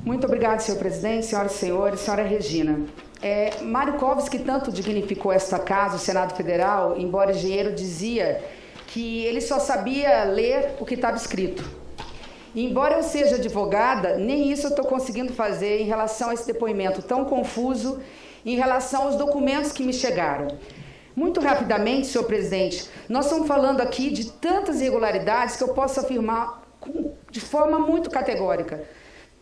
Muito obrigado, senhor presidente, senhoras e senhores, senhora Regina. Mário Covas, que tanto dignificou esta casa, o Senado Federal, embora engenheiro, dizia que ele só sabia ler o que estava escrito. E, embora eu seja advogada, nem isso eu estou conseguindo fazer em relação a esse depoimento tão confuso, em relação aos documentos que me chegaram. Muito rapidamente, senhor presidente, nós estamos falando aqui de tantas irregularidades que eu posso afirmar de forma muito categórica.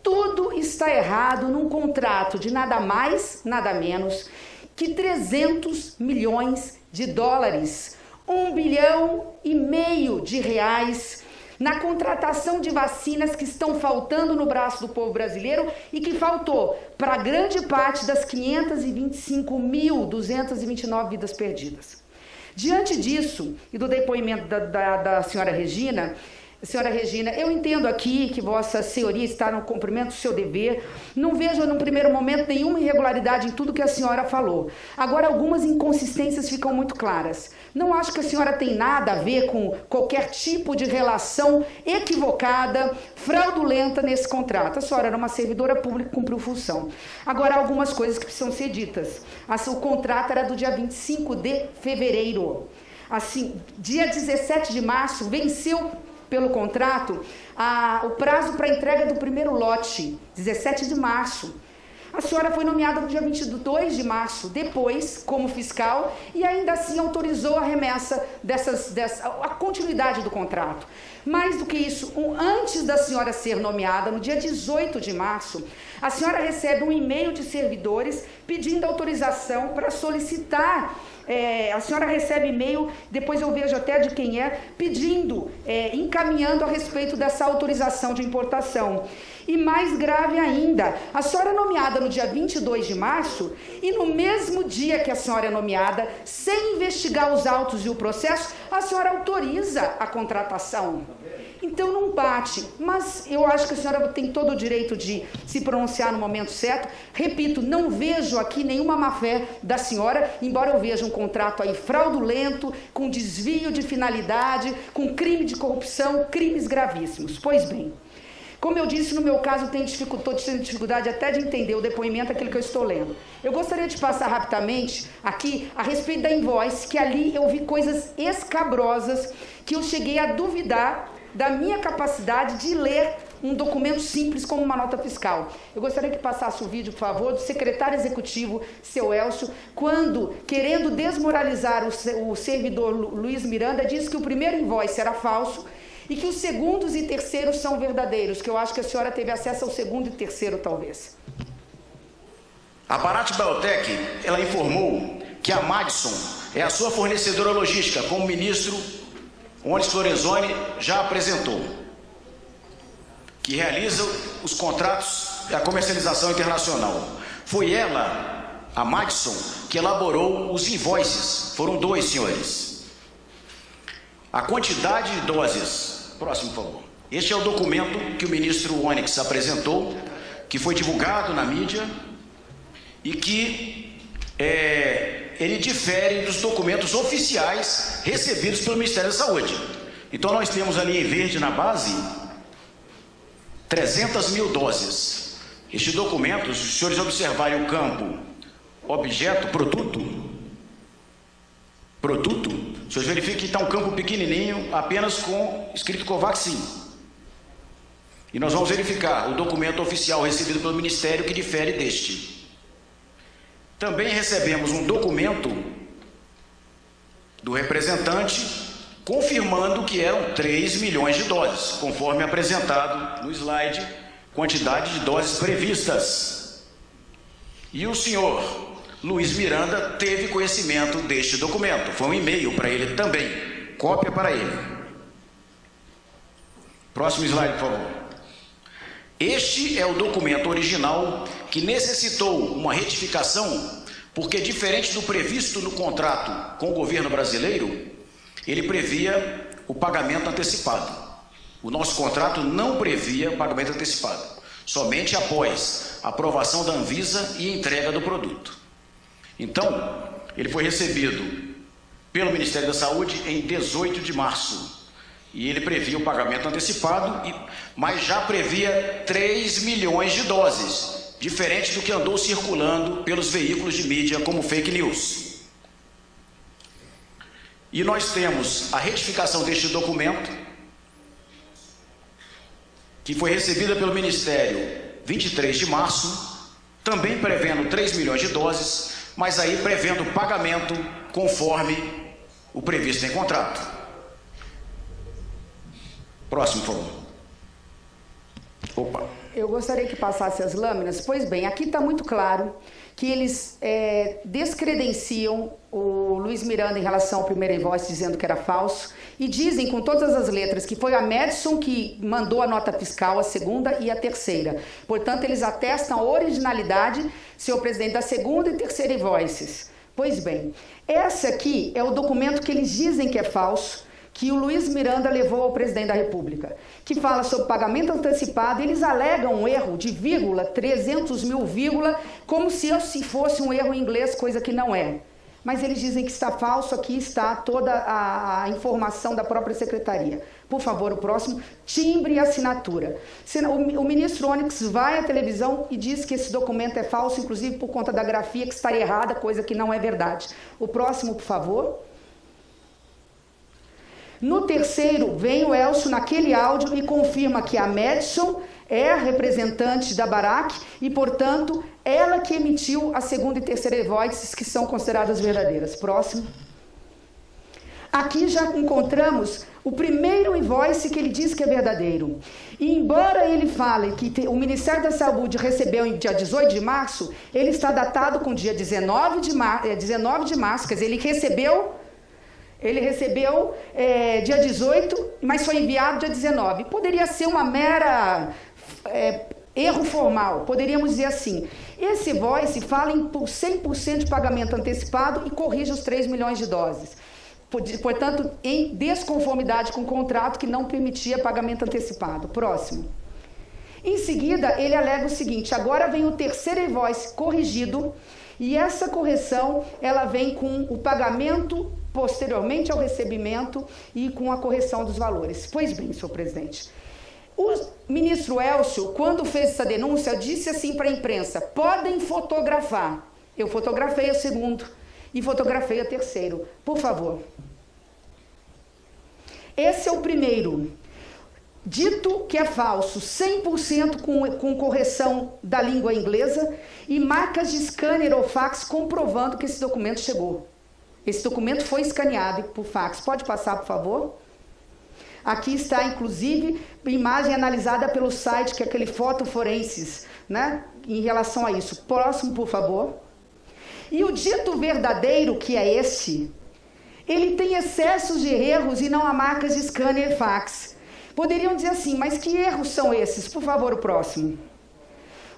Tudo está errado num contrato de nada mais, nada menos que 300 milhões de dólares, 1,5 bilhão de reais, na contratação de vacinas que estão faltando no braço do povo brasileiro e que faltou para grande parte das 525.229 vidas perdidas. Diante disso e do depoimento da senhora Regina, eu entendo aqui que Vossa Senhoria está no cumprimento do seu dever. Não vejo, num primeiro momento, nenhuma irregularidade em tudo que a senhora falou. Agora, algumas inconsistências ficam muito claras. Não acho que a senhora tem nada a ver com qualquer tipo de relação equivocada, fraudulenta nesse contrato. A senhora era uma servidora pública que cumpriu função. Agora, há algumas coisas que precisam ser ditas. O contrato era do dia 25 de fevereiro. Assim, dia 17 de março, venceu pelo contrato o prazo para entrega do primeiro lote, 17 de março. A senhora foi nomeada no dia 22 de março, depois, como fiscal, e ainda assim autorizou a remessa a continuidade do contrato. Mais do que isso, antes da senhora ser nomeada, no dia 18 de março, a senhora recebe um e-mail de servidores pedindo autorização para solicitar. A senhora recebe e-mail, depois eu vejo até de quem pedindo, encaminhando a respeito dessa autorização de importação. E mais grave ainda, a senhora é nomeada no dia 22 de março e no mesmo dia que a senhora é nomeada, sem investigar os autos e o processo, a senhora autoriza a contratação. Então não bate, mas eu acho que a senhora tem todo o direito de se pronunciar no momento certo. Repito, não vejo aqui nenhuma má-fé da senhora, embora eu veja um contrato aí fraudulento, com desvio de finalidade, com crime de corrupção, crimes gravíssimos. Pois bem, como eu disse, no meu caso, estou tendo dificuldade até de entender o depoimento, aquilo que eu estou lendo. Eu gostaria de passar rapidamente aqui a respeito da invoice, que ali eu vi coisas escabrosas que eu cheguei a duvidar da minha capacidade de ler um documento simples como uma nota fiscal. Eu gostaria que passasse o vídeo, por favor, do secretário executivo, seu Elcio, quando, querendo desmoralizar o servidor Luiz Miranda, disse que o primeiro invoice era falso e que os segundos e terceiros são verdadeiros, que eu acho que a senhora teve acesso ao segundo e terceiro, talvez. A Parati Biotech, ela informou que a Madison é a sua fornecedora logística, como o ministro Onyx Lorenzoni já apresentou, que realiza os contratos e a comercialização internacional. Foi ela, a Madison, que elaborou os invoices. Foram 2, senhores. A quantidade de doses... Próximo, por favor. Este é o documento que o ministro Onyx apresentou, que foi divulgado na mídia e que ele difere dos documentos oficiais recebidos pelo Ministério da Saúde. Então nós temos ali em verde na base 300 mil doses. Este documento, se os senhores observarem o campo objeto, produto, os senhores verificam que está um campo pequenininho, apenas com escrito Covaxin. E nós vamos verificar o documento oficial recebido pelo Ministério que difere deste. Também recebemos um documento do representante confirmando que eram 3 milhões de doses, conforme apresentado no slide, quantidade de doses previstas. E o senhor Luiz Miranda teve conhecimento deste documento. Foi um e-mail para ele também, cópia para ele. Próximo slide, por favor. Este é o documento original que necessitou uma retificação, porque diferente do previsto no contrato com o governo brasileiro, ele previa o pagamento antecipado. O nosso contrato não previa pagamento antecipado, somente após a aprovação da Anvisa e entrega do produto. Então, ele foi recebido pelo Ministério da Saúde em 18 de março. E ele previa o pagamento antecipado, mas já previa 3 milhões de doses, diferente do que andou circulando pelos veículos de mídia como fake news. E nós temos a retificação deste documento, que foi recebida pelo Ministério 23 de março, também prevendo 3 milhões de doses, mas aí prevendo pagamento conforme o previsto em contrato. Próximo, por favor. Opa. Eu gostaria que passasse as lâminas. Pois bem, aqui está muito claro que eles descredenciam o Luiz Miranda em relação ao primeiro invoice, dizendo que era falso, e dizem com todas as letras que foi a Madison que mandou a nota fiscal, a segunda e a terceira. Portanto, eles atestam a originalidade, senhor presidente, da segunda e terceira invoices. Pois bem, esse aqui é o documento que eles dizem que é falso, que o Luiz Miranda levou ao presidente da República, que fala sobre pagamento antecipado. Eles alegam um erro de vírgula, 300 mil vírgula, como se fosse um erro em inglês, coisa que não é. Mas eles dizem que está falso, aqui está toda a informação da própria secretaria. Por favor, o próximo, timbre e assinatura. O ministro Onyx vai à televisão e diz que esse documento é falso, inclusive por conta da grafia que está errada, coisa que não é verdade. O próximo, por favor. No terceiro, vem o Elcio naquele áudio e confirma que a Madison é a representante da Barak e, portanto, ela que emitiu a segunda e terceira invoices, que são consideradas verdadeiras. Próximo. Aqui já encontramos o primeiro invoice que ele diz que é verdadeiro. E embora ele fale que o Ministério da Saúde recebeu em dia 18 de março, ele está datado com dia 19 de março, quer dizer, ele recebeu dia 18, mas foi enviado dia 19. Poderia ser uma mera erro formal, poderíamos dizer assim. Esse invoice fala em 100% de pagamento antecipado e corrige os 3 milhões de doses. Portanto, em desconformidade com o contrato que não permitia pagamento antecipado. Próximo. Em seguida, ele alega o seguinte: agora vem o terceiro invoice corrigido, e essa correção ela vem com o pagamento posteriormente ao recebimento e com a correção dos valores. Pois bem, senhor presidente, o ministro Elcio, quando fez essa denúncia, disse assim para a imprensa: podem fotografar. Eu fotografei o segundo e fotografei o terceiro. Por favor. Esse é o primeiro. Dito que é falso, 100% com correção da língua inglesa e marcas de scanner ou fax comprovando que esse documento chegou. Esse documento foi escaneado por fax. Pode passar, por favor? Aqui está, inclusive, imagem analisada pelo site, que é aquele Foto Forenses, né? Em relação a isso. Próximo, por favor. E o dito verdadeiro, que é esse, ele tem excessos de erros e não há marcas de scanner e fax. Poderiam dizer assim, mas que erros são esses? Por favor, o próximo.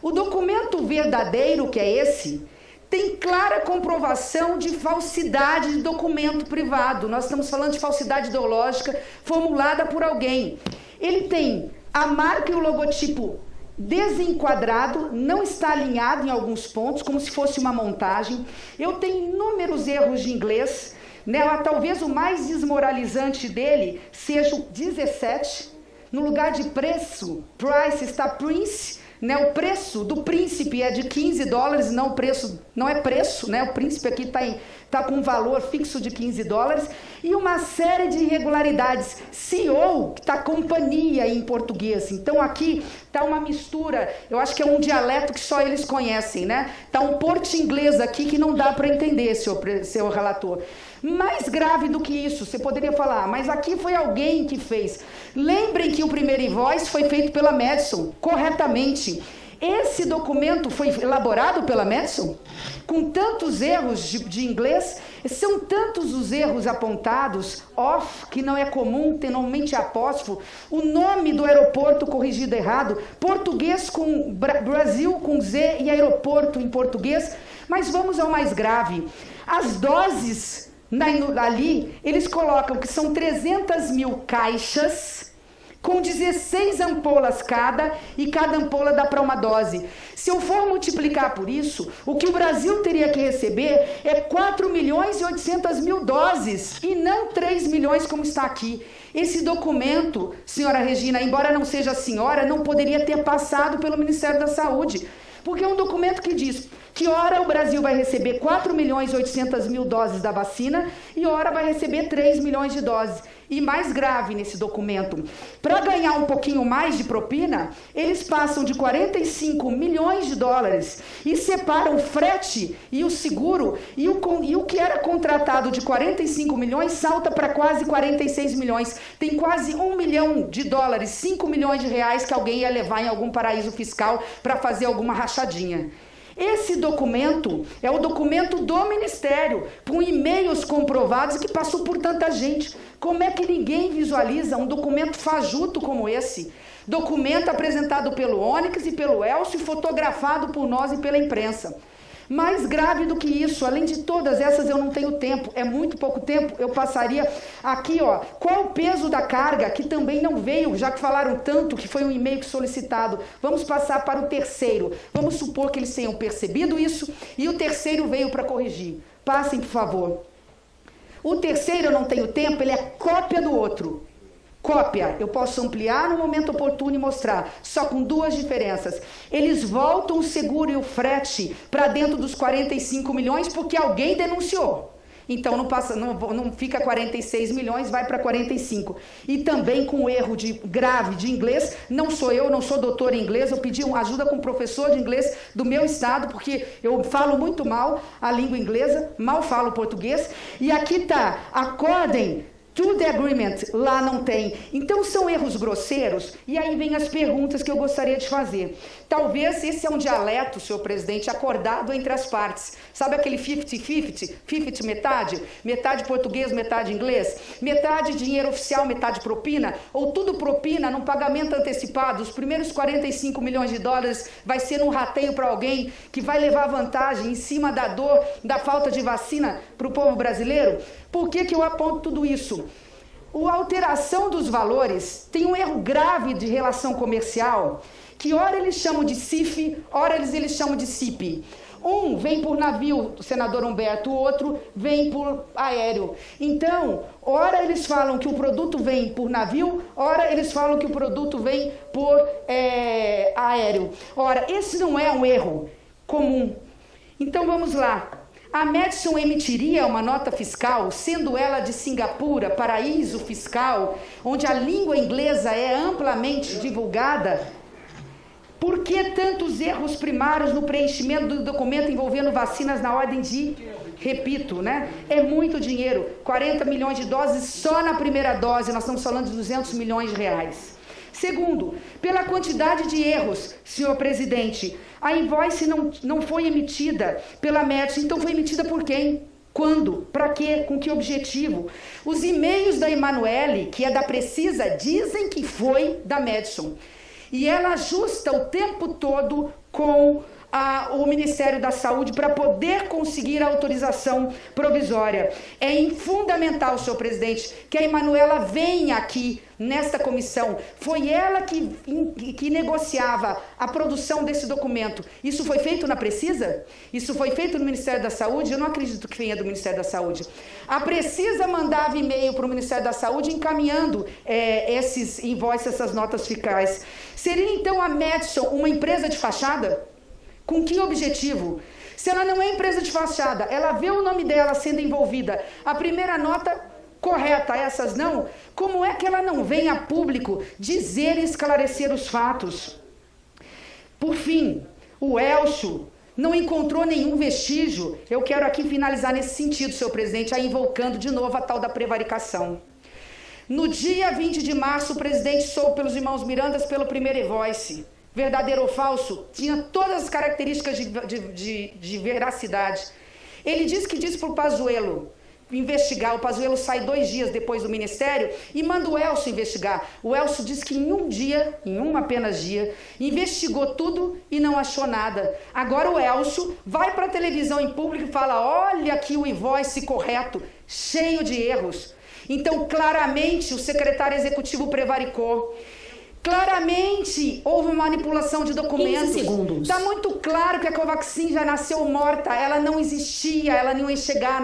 O documento verdadeiro, que é esse, tem clara comprovação de falsidade de documento privado. Nós estamos falando de falsidade ideológica formulada por alguém. Ele tem a marca e o logotipo desenquadrado, não está alinhado em alguns pontos, como se fosse uma montagem. Eu tenho inúmeros erros de inglês, né? Talvez o mais desmoralizante dele seja o 17. No lugar de preço, price, está prince. Né, o preço do príncipe é de $15, não é preço, né? O príncipe aqui está com um valor fixo de $15 e uma série de irregularidades. CEO, que está companhia em português. Então aqui está uma mistura, eu acho que é um dialeto que só eles conhecem, né? Está um porto-inglês aqui que não dá para entender, seu relator. Mais grave do que isso, você poderia falar, mas aqui foi alguém que fez. Lembrem que o primeiro invoice foi feito pela Madison, corretamente. Esse documento foi elaborado pela Madison, com tantos erros de inglês, são tantos os erros apontados, off, que não é comum, tem normalmente apóstrofo, o nome do aeroporto corrigido errado, português com Brasil com Z e aeroporto em português, mas vamos ao mais grave. As doses ali, eles colocam que são 300 mil caixas com 16 ampolas cada, e cada ampola dá para uma dose. Se eu for multiplicar por isso, o que o Brasil teria que receber é 4.800.000 doses, e não 3 milhões como está aqui. Esse documento, senhora Regina, embora não seja a senhora, não poderia ter passado pelo Ministério da Saúde, porque é um documento que diz que ora o Brasil vai receber 4.800.000 doses da vacina e ora vai receber 3 milhões de doses. E mais grave nesse documento, para ganhar um pouquinho mais de propina, eles passam de 45 milhões de dólares e separam o frete e o seguro, e o que era contratado de 45 milhões salta para quase 46 milhões. Tem quase 1 milhão de dólares, 5 milhões de reais que alguém ia levar em algum paraíso fiscal para fazer alguma rachadinha. Esse documento é o documento do Ministério, com e-mails comprovados que passou por tanta gente. Como é que ninguém visualiza um documento fajuto como esse? Documento apresentado pelo Onyx e pelo Elcio e fotografado por nós e pela imprensa. Mais grave do que isso, além de todas essas eu não tenho tempo, é muito pouco tempo, eu passaria aqui, ó, qual o peso da carga, que também não veio, já que falaram tanto, que foi um e-mail solicitado. Vamos passar para o terceiro, vamos supor que eles tenham percebido isso e o terceiro veio para corrigir. Passem, por favor. O terceiro, eu não tenho tempo, ele é cópia do outro. Cópia, eu posso ampliar no momento oportuno e mostrar, só com duas diferenças. Eles voltam o seguro e o frete para dentro dos 45 milhões porque alguém denunciou. Então não fica 46 milhões, vai para 45. E também com erro grave de inglês, não sou eu, não sou doutor em inglês, eu pedi ajuda com um professor de inglês do meu estado, porque eu falo muito mal a língua inglesa, mal falo português. E aqui está, according to the agreement, lá não tem. Então são erros grosseiros, e aí vem as perguntas que eu gostaria de fazer. Talvez esse é um dialeto, senhor presidente, acordado entre as partes. Sabe aquele 50-50? 50 metade? Metade português, metade inglês? Metade dinheiro oficial, metade propina? Ou tudo propina num pagamento antecipado? Os primeiros 45 milhões de dólares vai ser num rateio para alguém que vai levar vantagem em cima da dor, da falta de vacina para o povo brasileiro? Por que eu aponto tudo isso? A alteração dos valores tem um erro grave de relação comercial, que ora eles chamam de CIF, ora eles chamam de CIP. Um vem por navio, senador Humberto, o outro vem por aéreo. Então, ora eles falam que o produto vem por navio, ora eles falam que o produto vem por aéreo. Ora, esse não é um erro comum. Então vamos lá. A Madison emitiria uma nota fiscal, sendo ela de Singapura, paraíso fiscal, onde a língua inglesa é amplamente divulgada. Por que tantos erros primários no preenchimento do documento envolvendo vacinas na ordem de, repito, né? É muito dinheiro, 40 milhões de doses só na primeira dose, nós estamos falando de 200 milhões de reais. Segundo, pela quantidade de erros, senhor presidente, a invoice não foi emitida pela Madison, então foi emitida por quem? Quando? Para quê? Com que objetivo? Os e-mails da Emanuele, que é da Precisa, dizem que foi da Madison. E ela ajusta o tempo todo com o Ministério da Saúde para poder conseguir a autorização provisória. É fundamental, senhor presidente, que a Emanuela venha aqui nesta comissão. Foi ela que negociava a produção desse documento. Isso foi feito na Precisa? Isso foi feito no Ministério da Saúde? Eu não acredito que venha do Ministério da Saúde. A Precisa mandava e-mail para o Ministério da Saúde encaminhando esses invoices, essas notas fiscais. Seria então a Madison uma empresa de fachada? Com que objetivo? Se ela não é empresa de fachada, ela vê o nome dela sendo envolvida, a primeira nota correta, essas não, como é que ela não vem a público dizer e esclarecer os fatos? Por fim, o Elcio não encontrou nenhum vestígio. Eu quero aqui finalizar nesse sentido, senhor presidente, aí invocando de novo a tal da prevaricação. No dia 20 de março, o presidente soube pelos irmãos Mirandas pelo primeiro invoice. Verdadeiro ou falso, tinha todas as características de veracidade. Ele disse para o Pazuello investigar. O Pazuello sai 2 dias depois do Ministério e manda o Elcio investigar. O Elcio disse que em um dia, em um apenas dia, investigou tudo e não achou nada. Agora o Elcio vai para a televisão em público e fala: olha aqui o invoice correto, cheio de erros. Então, claramente, o secretário executivo prevaricou. Claramente houve manipulação de documentos. 15 segundos. Está muito claro que a Covaxin já nasceu morta, ela não existia, ela não ia chegar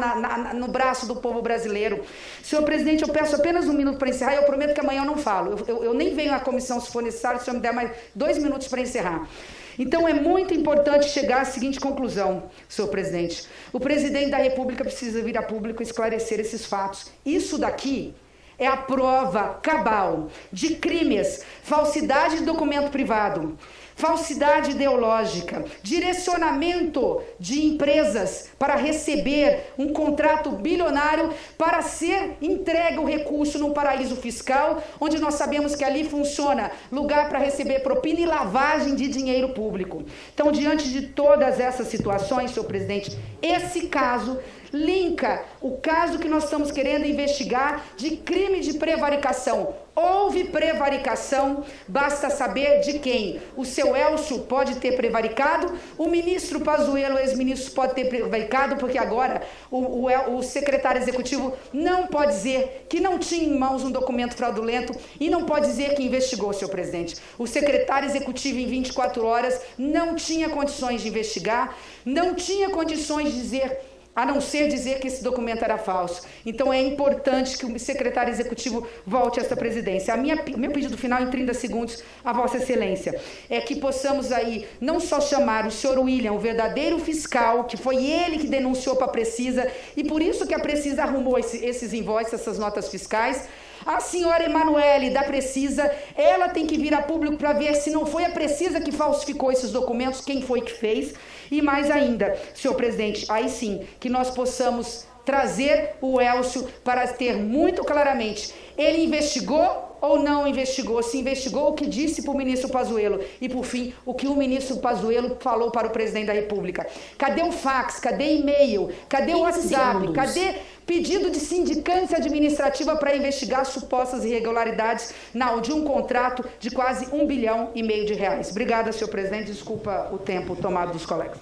no braço do povo brasileiro. Senhor presidente, eu peço apenas um minuto para encerrar e eu prometo que amanhã eu não falo. Eu nem venho à comissão se for necessário, se o senhor me der mais 2 minutos para encerrar. Então é muito importante chegar à seguinte conclusão, senhor presidente. O presidente da República precisa vir a público esclarecer esses fatos. Isso daqui é a prova cabal de crimes, falsidade de documento privado, falsidade ideológica, direcionamento de empresas para receber um contrato bilionário para ser entregue o recurso num paraíso fiscal, onde nós sabemos que ali funciona lugar para receber propina e lavagem de dinheiro público. Então, diante de todas essas situações, senhor presidente, esse caso linka o caso que nós estamos querendo investigar de crime de prevaricação. Houve prevaricação, basta saber de quem. O seu Elcio pode ter prevaricado, o ministro Pazuello, ex-ministro, pode ter prevaricado, porque agora o secretário executivo não pode dizer que não tinha em mãos um documento fraudulento e não pode dizer que investigou, senhor presidente. O secretário executivo, em 24 horas, não tinha condições de investigar, não tinha condições de dizer, a não ser dizer que esse documento era falso. Então é importante que o secretário executivo volte a essa presidência. Meu pedido final em 30 segundos a Vossa Excelência é que possamos aí não só chamar o senhor William, o verdadeiro fiscal, que foi ele que denunciou para a Precisa, e por isso que a Precisa arrumou esses invoices, essas notas fiscais. A senhora Emanuele da Precisa, ela tem que vir a público para ver se não foi a Precisa que falsificou esses documentos, quem foi que fez. E mais ainda, senhor presidente, aí sim, que nós possamos trazer o Elcio para ter muito claramente, ele investigou ou não investigou, se investigou o que disse para o ministro Pazuello e, por fim, o que o ministro Pazuello falou para o presidente da República. Cadê o fax? Cadê e-mail? Cadê o WhatsApp? Cadê pedido de sindicância administrativa para investigar supostas irregularidades de um contrato de quase R$1,5 bilhão de reais? Obrigada, senhor presidente. Desculpa o tempo tomado dos colegas.